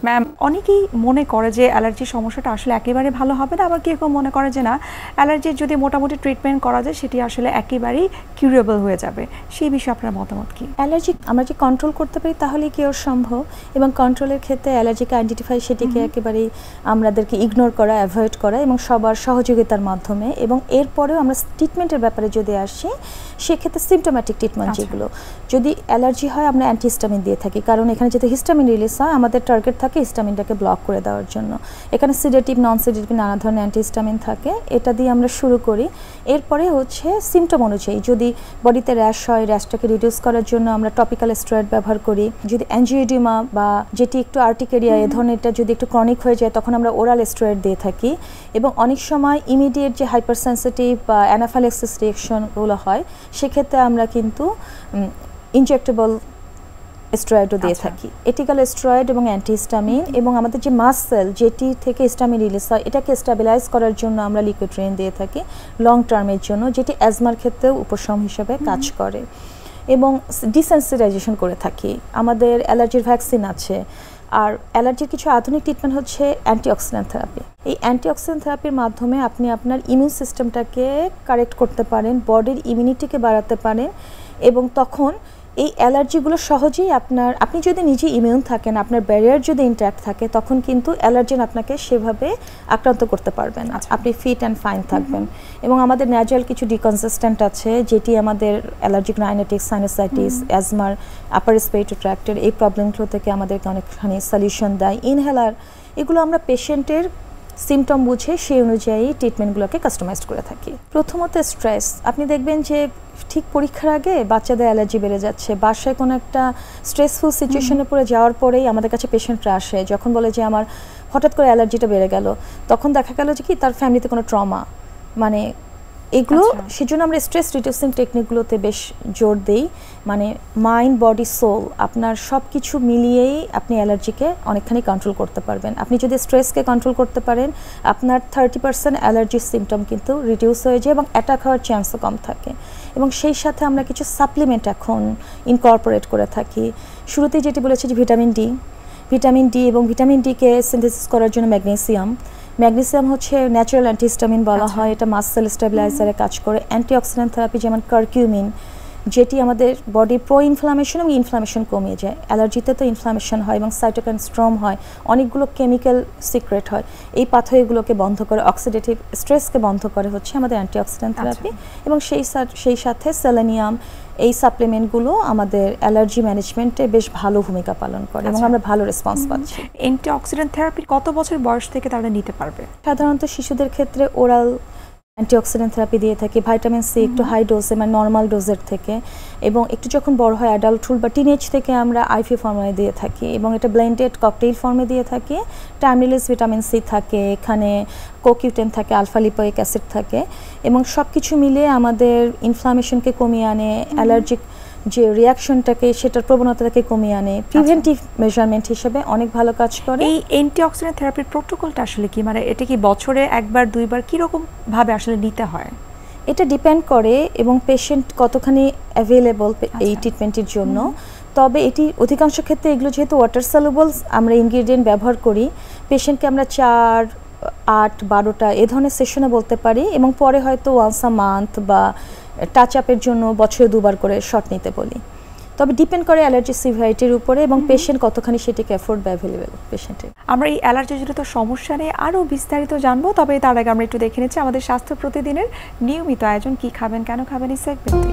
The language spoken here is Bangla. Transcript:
ম্যাম, অনেকেই মনে করে যে অ্যালার্জির সমস্যাটা আসলে একেবারে ভালো হবে না, আবার কেউ কেউ মনে করে যে না, অ্যালার্জির যদি মোটামুটি ট্রিটমেন্ট করা যায় সেটি আসলে একেবারেই কিউরেবল হয়ে যাবে। সেই বিষয়ে আপনার মতামত কি? অ্যালার্জি আমরা যে কন্ট্রোল করতে পারি তাহলেই কিওর সম্ভব, এবং কন্ট্রোলের ক্ষেত্রে অ্যালার্জিকে আইডেন্টিফাই সেটিকে একেবারেই আমাদেরকে ইগনোর করা, অ্যাভয়েড করা এবং সবার সহযোগিতার মাধ্যমে। এবং এরপরেও আমরা ট্রিটমেন্টের ব্যাপারে যদি আসি, সেক্ষেত্রে সিমটোম্যাটিক ট্রিটমেন্ট যেগুলো, যদি অ্যালার্জি হয় আমরা অ্যান্টিহিস্টামিন দিয়ে থাকি, কারণ এখানে যেহেতু হিস্টামিন রিলিজ হয় আমাদের টার্গেট থাকে হিস্টামিনটাকে ব্লক করে দেওয়ার জন্য। এখানে সিডেটিভ, নন সিডেটিভ নানা ধরনের অ্যান্টিহিস্টামিন থাকে, এটা দিয়ে আমরা শুরু করি। এরপরে হচ্ছে সিমটম অনুযায়ী, যদি বডিতে র্যাশ হয়, র্যাশটাকে রিডিউস করার জন্য আমরা টপিক্যাল স্টেরয়েড ব্যবহার করি। যদি অ্যাঞ্জিওডিমা বা যেটি একটু আর্টিকেরিয়া এ ধরনেরটা যদি একটু ক্রনিক হয়ে যায় তখন আমরা ওরাল স্টেরয়েড দিয়ে থাকি। এবং অনেক সময় ইমিডিয়েট যে হাইপার সেন্সিটিভ বা অ্যানাফাইল্যাক্সিস রিঅ্যাকশনগুলো হয় সেক্ষেত্রে আমরা কিন্তু ইনজেক্টেবল স্টেরয়েডও দিয়ে থাকি। এটিক্যাল স্টেরয়েড এবং অ্যান্টিহিস্টামিন, এবং আমাদের যে মাসল যেটি থেকে হিস্টামিন রিলিজ হয় এটাকে স্টেবিলাইজ করার জন্য আমরা লিকোট্রিন দিয়ে থাকি লং টার্মের জন্য, যেটি অ্যাজমার ক্ষেত্রেও উপশম হিসেবে কাজ করে। এবং ডিসেন্সিটাইজেশন করে থাকি। আমাদের অ্যালার্জির ভ্যাকসিন আছে। আর অ্যালার্জির কিছু আধুনিক ট্রিটমেন্ট হচ্ছে অ্যান্টিঅক্সিডেন্ট থেরাপি। এই অ্যান্টিঅক্সিডেন্ট থেরাপির মাধ্যমে আপনি আপনার ইমিউন সিস্টেমটাকে কারেক্ট করতে পারেন, বডির ইমিউনিটিকে বাড়াতে পারেন, এবং তখন এই অ্যালার্জিগুলো সহজেই আপনি যদি নিজে ইমিউন থাকেন, আপনার ব্যারিয়ার যদি ইন্ট্যাক্ট থাকে, তখন কিন্তু অ্যালার্জেন আপনাকে সেভাবে আক্রান্ত করতে পারবে না। আপনি ফিট অ্যান্ড ফাইন থাকবেন। এবং আমাদের ন্যাচারাল কিছু ডিকনসিস্টেন্ট আছে যেটি আমাদের অ্যালার্জিক রাইনাইটিস, সাইনাসাইটিস, অ্যাজমার, আপার রেসপিরেটরি ট্র্যাক্টের এই প্রবলেমগুলো থেকে আমাদেরকে অনেকখানি সলিউশন দেয়। ইনহেলার, এগুলো আমরা পেশেন্টের সিমটম বুঝে সেই অনুযায়ী ট্রিটমেন্টগুলোকে কাস্টমাইজ করে থাকি। প্রথমত স্ট্রেস, আপনি দেখবেন যে ঠিক পরীক্ষার আগে বাচ্চাদের অ্যালার্জি বেড়ে যাচ্ছে, বাসায় কোনো একটা স্ট্রেসফুল সিচুয়েশনে পড়ে যাওয়ার পরেই আমাদের কাছে পেশেন্টরা আসে, যখন বলে যে আমার হঠাৎ করে অ্যালার্জিটা বেড়ে গেল, তখন দেখা গেল যে কি তার ফ্যামিলিতে কোনো ট্রমা, মানে এগুলো। সেজন্য আমরা স্ট্রেস রিডিউসিং টেকনিকগুলোতে বেশ জোর দিই, মানে মাইন্ড, বডি, সোল, আপনার সব কিছু মিলিয়েই আপনি অ্যালার্জিকে অনেকখানি কন্ট্রোল করতে পারবেন। আপনি যদি স্ট্রেসকে কন্ট্রোল করতে পারেন, আপনার 30% অ্যালার্জির সিমটম কিন্তু রিডিউস হয়ে যায় এবং অ্যাটাক হওয়ার চান্সও কম থাকে। এবং সেই সাথে আমরা কিছু সাপ্লিমেন্ট এখন ইনকর্পোরেট করে থাকি। শুরুতেই যেটি বলেছি যে ভিটামিন ডি এবং ভিটামিন ডিকে সিনথেসিস করার জন্য ম্যাগনেসিয়াম হচ্ছে ন্যাচারাল অ্যান্টিহিস্টামিন বলা হয়, এটা মাসল স্টেবিলাইজারে কাজ করে। অ্যান্টিঅক্সিডেন্ট থেরাপি যেমন কারকিউমিন, যেটি আমাদের বডির প্রো ইনফ্লামেশন এবং ইনফ্লামেশন কমিয়ে যায়। অ্যালার্জিতে তো ইনফ্লামেশন হয় এবং সাইটোকাইন স্ট্রম হয়, অনেকগুলো কেমিক্যাল সিক্রেট হয়, এই পাথওয়েগুলোকে বন্ধ করে, অক্সিডেটিভ স্ট্রেসকে বন্ধ করে হচ্ছে আমাদের অ্যান্টিঅক্সিডেন্ট থেরাপি। এবং সেই সাথে সেলেনিয়াম, এই সাপ্লিমেন্টগুলো আমাদের অ্যালার্জি ম্যানেজমেন্টে বেশ ভালো ভূমিকা পালন করে এবং আমরা ভালো রেসপন্স পাচ্ছি। অ্যান্টিঅক্সিডেন্ট থেরাপি কত বছর বয়স থেকে তারা নিতে পারবে? সাধারণত শিশুদের ক্ষেত্রে ওরাল অ্যান্টিঅক্সিডেন্ট থেরাপি দিয়ে থাকি, ভিটামিন সি একটু হাই ডোজে, মানে নর্মাল ডোজের থেকে, এবং একটু যখন বড় হয় অ্যাডাল্টহুড বা টিনেজ থেকে আমরা আইভি ফর্মে দিয়ে থাকি, এবং এটা ব্লেন্ডেড ককটেইল ফর্মে দিয়ে থাকি। টাইম রিলিজ ভিটামিন সি থাকে, এখানে কোকিউটেন থাকে, আলফা লিপোইক অ্যাসিড থাকে, এবং সব কিছু মিলিয়ে আমাদের ইনফ্লামেশনকে কমিয়ে আনে, অ্যালার্জিক যে রিয়াকশনটাকে সেটার প্রবণতাটাকে কমিয়ে আনে, প্রিভেন্টিভ মেজারমেন্ট হিসেবে অনেক ভালো কাজ করে। এই অ্যান্টিঅক্সিডেন্ট থেরাপির প্রোটোকলটা আসলে কি, মানে এটা কি বছরে একবার দুইবার কীরকম ভাবে আসলে নিতে হয়? এটা ডিপেন্ড করে এবং পেশেন্ট কতখানি অ্যাভেলেবল এই ট্রিটমেন্টের জন্য। তবে এটি অধিকাংশ ক্ষেত্রে এগুলো যেহেতু ওয়াটার সলিউবলস আমরা ইনগ্রিডিয়েন্ট ব্যবহার করি, পেশেন্টকে আমরা 4, 8, 12টা এ ধরনের সেশনে বলতে পারি, এবং পরে হয়তো ওয়ান্স আ মান্থ বা টাচ আপের জন্য বছরে 2বার করে শট নিতে বলি। তবে ডিপেন্ড করে অ্যালার্জি সিভিয়ারিটির উপরে এবং পেশেন্ট কতখানি সেটিকে অ্যাফোর্ড বা অ্যাভেলেবেল পেশেন্টের। আমরা এই অ্যালার্জিজনিত সমস্যা নিয়ে আরও বিস্তারিত জানবো, তবে তার আগে আমরা একটু দেখে নিচ্ছি আমাদের স্বাস্থ্য প্রতিদিনের নিয়মিত আয়োজন কি খাবেন কেন খাবেন এই সেগমেন্টে।